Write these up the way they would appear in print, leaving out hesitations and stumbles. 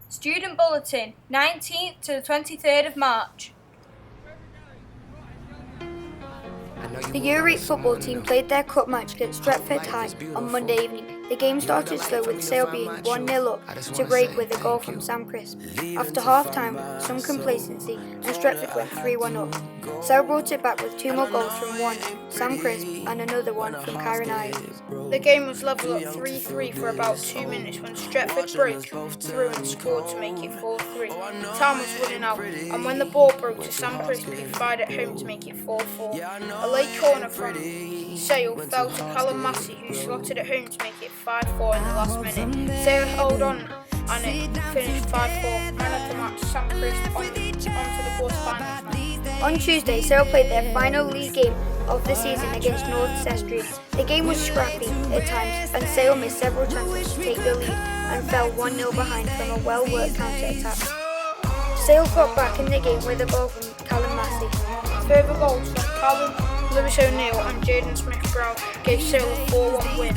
Student Bulletin, 19th to the 23rd of March. The Year 8 football team played their cup match against Stretford High on Monday evening. The game started slow with Sale being 1-0 up to break with a goal from Sam Crisp. After half-time, some complacency, and Stretford went 3-1 up. Sale brought it back with two more goals from one, Sam Crisp, and another one from Kyron Ayers. The game was level at 3-3 for about 2 minutes when Stretford broke through and scored to make it 4-3. Time was running out, and when the ball broke to Sam Crisp, who fired at home to make it 4-4. A late corner from Sale fell to Callum Massey, who slotted at home to make it 5-4 in the last minute. Sale held on and it finished 5-4. Man of the match, Sam Crisp, onto the quarterfinals. On Tuesday, Sale played their final league game of the season against North Sestrian. The game was scrappy at times, and Sale missed several chances to take the lead and fell 1-0 behind from a well-worked counter-attack. Sale got back in the game with a goal from Callum Massey. Further goals from Callum, Lewis O'Neill and Jaden Smith-Brown gave Sale a 4-1 win.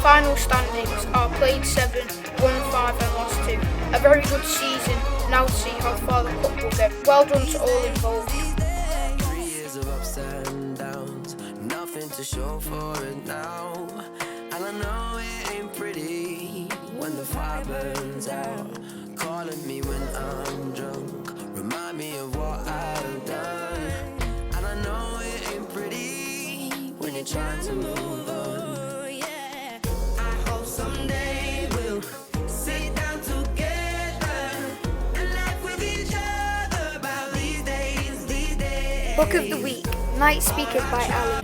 Final standings are played 7, won 5 and lost 2. A very good season. Now to see how far the cup will go. Well done to all involved. 3 years of ups and downs, nothing to show for it now. And I know it ain't pretty when the fire burns out. Calling me when I'm drunk, remind me of what I've done. And I know it ain't pretty when you're trying to move on. I hope someday we'll sit down together and laugh with each other about these days. Book of the Week, Night Speakers by Ali.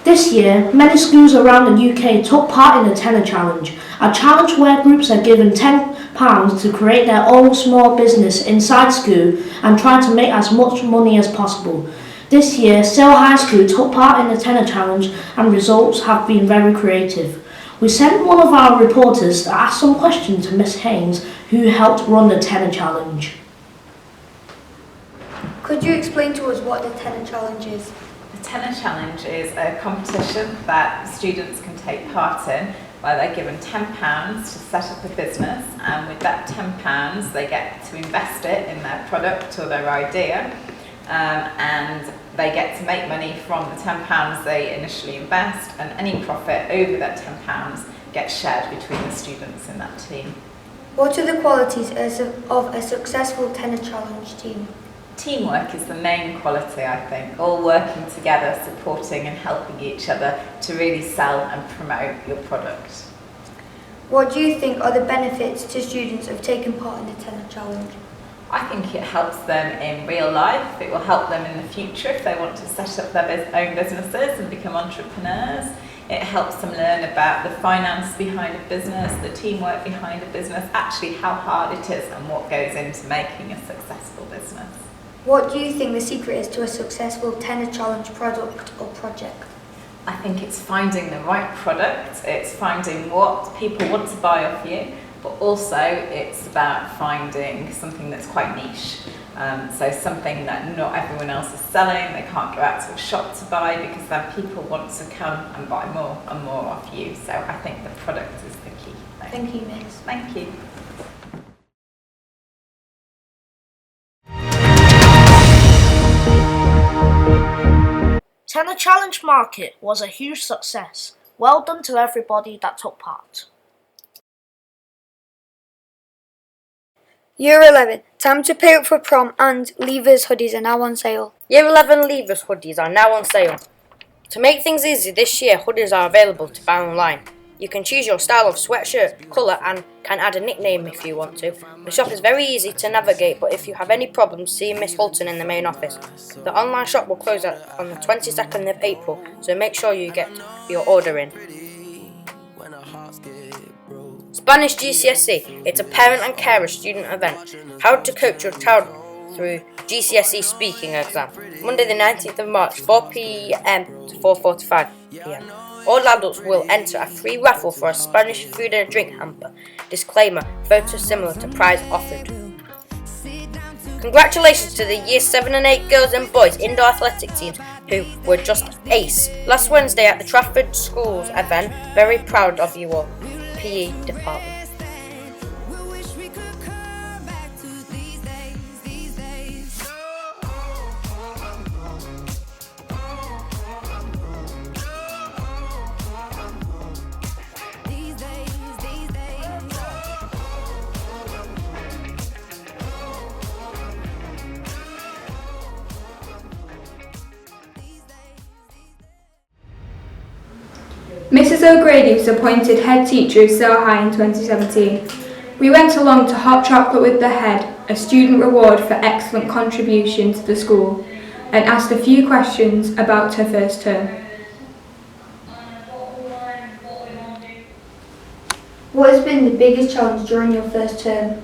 This year, many schools around the UK took part in the Tenner Challenge, a challenge where groups are given £10 to create their own small business inside school and try to make as much money as possible. This year, Sale High School took part in the Tenner Challenge and results have been very creative. We sent one of our reporters to ask some questions to Miss Haynes, who helped run the Tenner Challenge. Could you explain to us what the Tenner Challenge is? The Tenner Challenge is a competition that students can take part in where they're given £10 to set up a business, and with that £10 they get to invest it in their product or their idea, and they get to make money from the £10 they initially invest, and any profit over that £10 gets shared between the students in that team. What are the qualities of a successful Tenner Challenge team? Teamwork is the main quality, I think, all working together, supporting and helping each other to really sell and promote your product. What do you think are the benefits to students of taking part in the Tenner Challenge? I think it helps them in real life. It will help them in the future if they want to set up their own businesses and become entrepreneurs. It helps them learn about the finance behind a business, the teamwork behind a business, actually how hard it is and what goes into making a successful business. What do you think the secret is to a successful Tenor Challenge product or project? I think it's finding the right product, it's finding what people want to buy off you, but also it's about finding something that's quite niche. So something that not everyone else is selling, they can't go out to a shop to buy because then people want to come and buy more and more off you. So I think the product is the key thing. Thank you, Miss. Thank you. Tenor Challenge Market was a huge success. Well done to everybody that took part. Year 11, time to pay up for prom and Leavers hoodies are now on sale. Year 11 Leavers hoodies are now on sale. To make things easy this year, hoodies are available to buy online. You can choose your style of sweatshirt, colour and can add a nickname if you want to. The shop is very easy to navigate, but if you have any problems, see Miss Holton in the main office. The online shop will close on the 22nd of April, so make sure you get your order in. Spanish GCSE. It's a parent and carer student event. How to coach your child through GCSE speaking exam. Monday the 19th of March, 4 p.m. to 4:45 p.m. All adults will enter a free raffle for a Spanish food and drink hamper. Disclaimer, photos similar to prize offered. Congratulations to the Year 7 and 8 girls and boys indoor athletic teams who were just ace last Wednesday at the Trafford Schools event. Very proud of you all. PE department. Mrs O'Grady was appointed head teacher of Sale High in 2017. We went along to Hot Chocolate with the Head, a student reward for excellent contribution to the school, and asked a few questions about her first term. What has been the biggest challenge during your first term?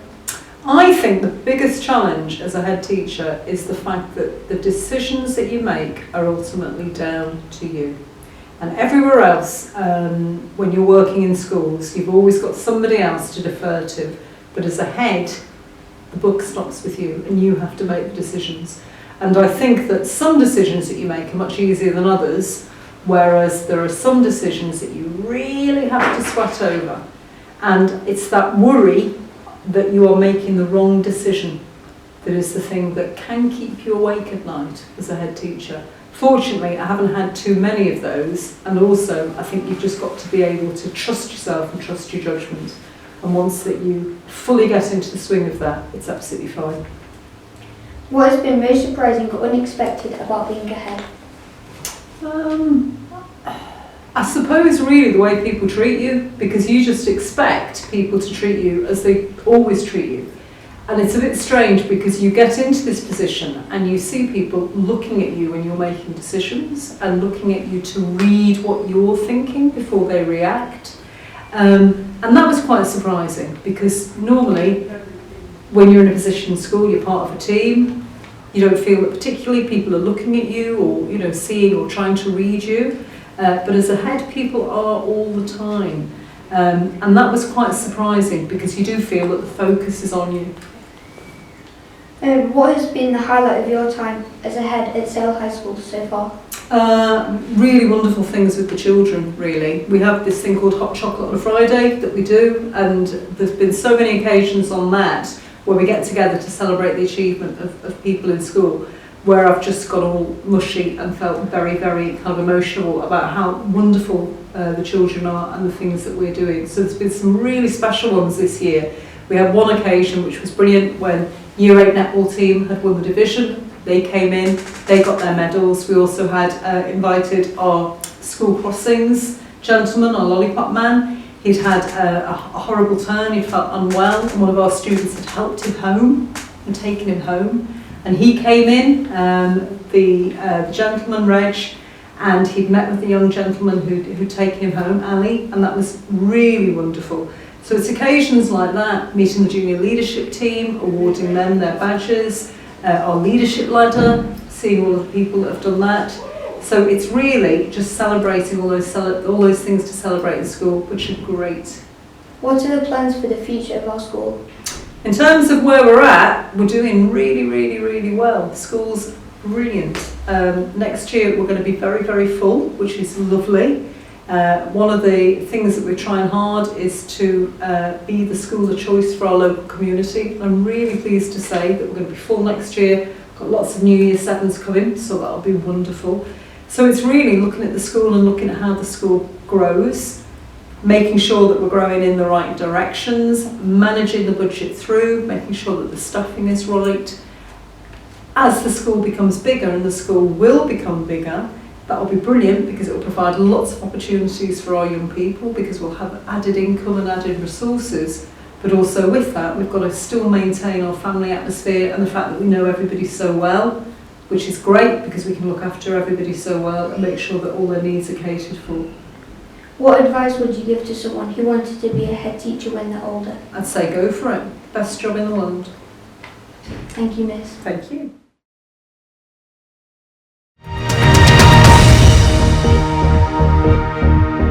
I think the biggest challenge as a head teacher is the fact that the decisions that you make are ultimately down to you. And everywhere else, when you're working in schools, you've always got somebody else to defer to. But as a head, the buck stops with you and you have to make the decisions. And I think that some decisions that you make are much easier than others, whereas there are some decisions that you really have to sweat over. And it's that worry that you are making the wrong decision that is the thing that can keep you awake at night as a head teacher. Fortunately, I haven't had too many of those, and also I think you've just got to be able to trust yourself and trust your judgment. And once that you fully get into the swing of that, it's absolutely fine. What has been most surprising or unexpected about being a head? I suppose really the way people treat you, because you just expect people to treat you as they always treat you. And it's a bit strange because you get into this position and you see people looking at you when you're making decisions and looking at you to read what you're thinking before they react. And that was quite surprising because normally when you're in a position in school, you're part of a team. You don't feel that particularly people are looking at you or seeing or trying to read you. But as a head, people are all the time. And that was quite surprising because you do feel that the focus is on you. What has been the highlight of your time as a head at Sale High School so far? Really wonderful things with the children, really. We have this thing called Hot Chocolate on a Friday that we do, and there's been so many occasions on that where we get together to celebrate the achievement of people in school, where I've just got all mushy and felt very, very kind of emotional about how wonderful the children are and the things that we're doing. So there's been some really special ones this year. We had one occasion which was brilliant when Year 8 netball team had won the division. They came in, they got their medals. We also had invited our school crossings gentleman, our lollipop man. He'd had a horrible turn, he'd felt unwell, and one of our students had helped him home and taken him home. And he came in, the gentleman, Reg, and he'd met with the young gentleman who'd taken him home, Ali, and that was really wonderful. So it's occasions like that, meeting the junior leadership team, awarding them their badges, our leadership ladder, seeing all of the people that have done that. So it's really just celebrating all those things to celebrate in school, which are great. What are the plans for the future of our school? In terms of where we're at, we're doing really, really, really well. The school's brilliant. Next year we're going to be very, very full, which is lovely. One of the things that we're trying hard is to be the school of choice for our local community. I'm really pleased to say that we're going to be full next year. Got lots of new Year 7s coming, so that'll be wonderful. So it's really looking at the school and looking at how the school grows, making sure that we're growing in the right directions, managing the budget through, making sure that the staffing is right. As the school becomes bigger, and the school will become bigger, that will be brilliant because it will provide lots of opportunities for our young people, because we'll have added income and added resources. But also with that, we've got to still maintain our family atmosphere and the fact that we know everybody so well, which is great because we can look after everybody so well and make sure that all their needs are catered for. What advice would you give to someone who wanted to be a head teacher when they're older? I'd say go for it. Best job in the world. Thank you, Miss. Thank you.